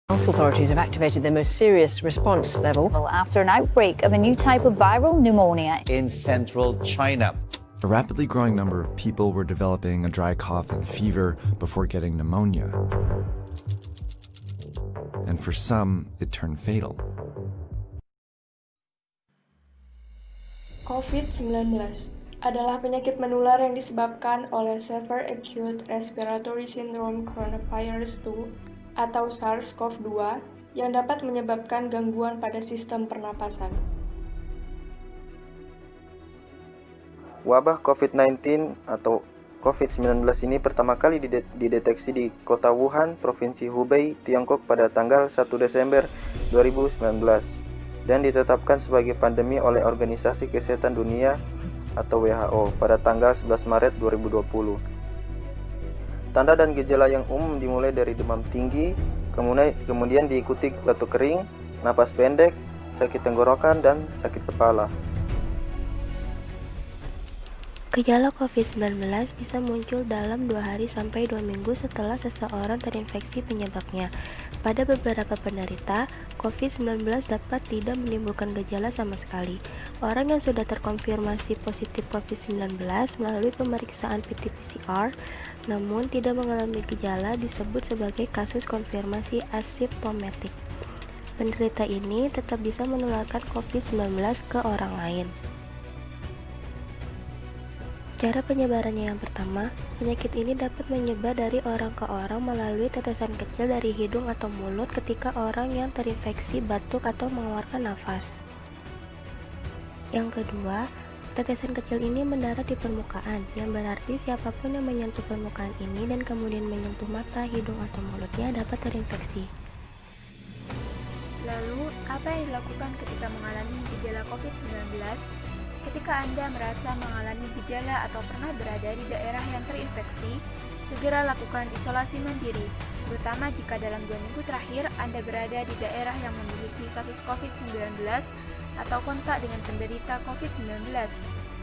Health authorities have activated their most serious response level after an outbreak of a new type of viral pneumonia in central China. A rapidly growing number of people were developing a dry cough and fever before getting pneumonia. And for some, it turned fatal. COVID-19 adalah penyakit menular yang disebabkan oleh Severe Acute Respiratory Syndrome Coronavirus 2 atau SARS-CoV-2 yang dapat menyebabkan gangguan pada sistem pernapasan. Wabah COVID-19 atau COVID-19 ini pertama kali dideteksi di kota Wuhan, Provinsi Hubei, Tiongkok pada tanggal 1 Desember 2019 dan ditetapkan sebagai pandemi oleh Organisasi Kesehatan Dunia atau WHO pada tanggal 11 Maret 2020. Tanda dan gejala yang umum dimulai dari demam tinggi, kemudian diikuti batuk kering, napas pendek, sakit tenggorokan, dan sakit kepala. Gejala COVID-19 bisa muncul dalam 2 hari sampai 2 minggu setelah seseorang terinfeksi penyebabnya. Pada beberapa penderita, COVID-19 dapat tidak menimbulkan gejala sama sekali. Orang yang sudah terkonfirmasi positif COVID-19 melalui pemeriksaan PT-PCR namun tidak mengalami gejala disebut sebagai kasus konfirmasi asimptomatik. Penderita ini tetap bisa menularkan COVID-19 ke orang lain. Cara penyebarannya yang pertama, penyakit ini dapat menyebar dari orang ke orang melalui tetesan kecil dari hidung atau mulut ketika orang yang terinfeksi batuk atau mengeluarkan nafas. Yang kedua, tetesan kecil ini mendarat di permukaan, yang berarti siapapun yang menyentuh permukaan ini dan kemudian menyentuh mata, hidung, atau mulutnya dapat terinfeksi. Lalu, apa yang dilakukan ketika mengalami gejala COVID-19? Ketika Anda merasa mengalami gejala atau pernah berada di daerah yang terinfeksi, segera lakukan isolasi mandiri, terutama jika dalam 2 minggu terakhir Anda berada di daerah yang memiliki kasus COVID-19 atau kontak dengan penderita COVID-19.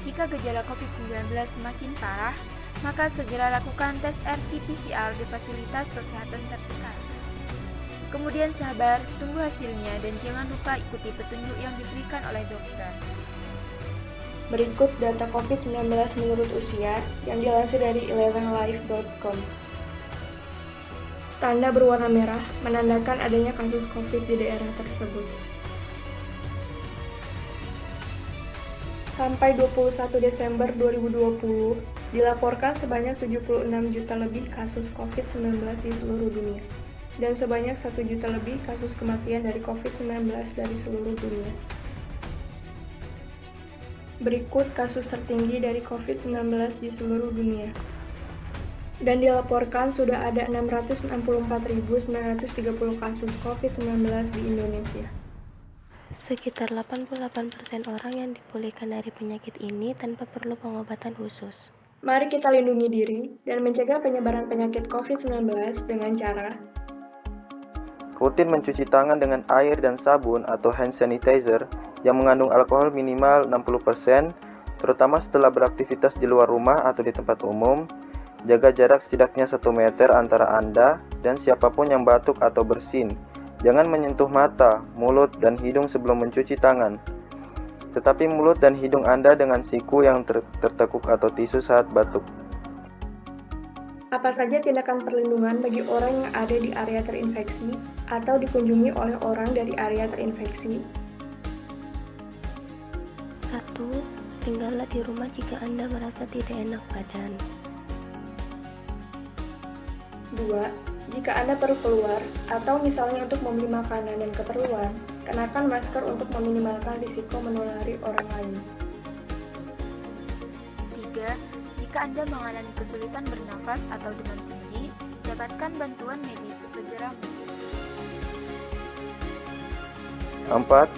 Jika gejala COVID-19 semakin parah, maka segera lakukan tes RT-PCR di fasilitas kesehatan terdekat. Kemudian sabar, tunggu hasilnya, dan jangan lupa ikuti petunjuk yang diberikan oleh dokter. Berikut data COVID-19 menurut usia yang dilansir dari 11life.com. Tanda berwarna merah menandakan adanya kasus COVID di daerah tersebut. Sampai 21 Desember 2020, dilaporkan sebanyak 76 juta lebih kasus COVID-19 di seluruh dunia, dan sebanyak 1 juta lebih kasus kematian dari COVID-19 dari seluruh dunia. Berikut kasus tertinggi dari COVID-19 di seluruh dunia. Dan dilaporkan sudah ada 664.930 kasus COVID-19 di Indonesia. Sekitar 88% orang yang dipulihkan dari penyakit ini tanpa perlu pengobatan khusus. Mari kita lindungi diri dan mencegah penyebaran penyakit COVID-19 dengan cara Rutin mencuci tangan dengan air dan sabun atau hand sanitizer yang mengandung alkohol minimal 60%, terutama setelah beraktivitas di luar rumah atau di tempat umum. Jaga jarak setidaknya 1 meter antara Anda dan siapapun yang batuk atau bersin. Jangan menyentuh mata, mulut, dan hidung sebelum mencuci tangan. Tetapi mulut dan hidung Anda dengan siku yang tertekuk atau tisu saat batuk. apa saja tindakan perlindungan bagi orang yang ada di area terinfeksi atau dikunjungi oleh orang dari area terinfeksi. 1. Tinggallah di rumah jika Anda merasa tidak enak badan. 2. Jika Anda perlu keluar, atau misalnya untuk membeli makanan dan keperluan, kenakan masker untuk meminimalkan risiko menulari orang lain. 3. Jika Anda mengalami kesulitan bernafas atau demam tinggi, dapatkan bantuan medis sesegera mungkin. 4.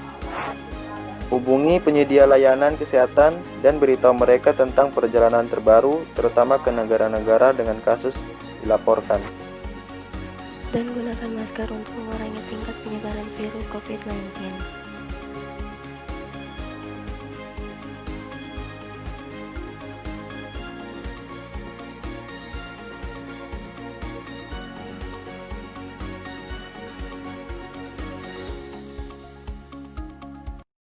Hubungi penyedia layanan kesehatan dan beritahu mereka tentang perjalanan terbaru, terutama ke negara-negara dengan kasus dilaporkan. Dan gunakan masker untuk mengurangi tingkat penyebaran virus COVID-19.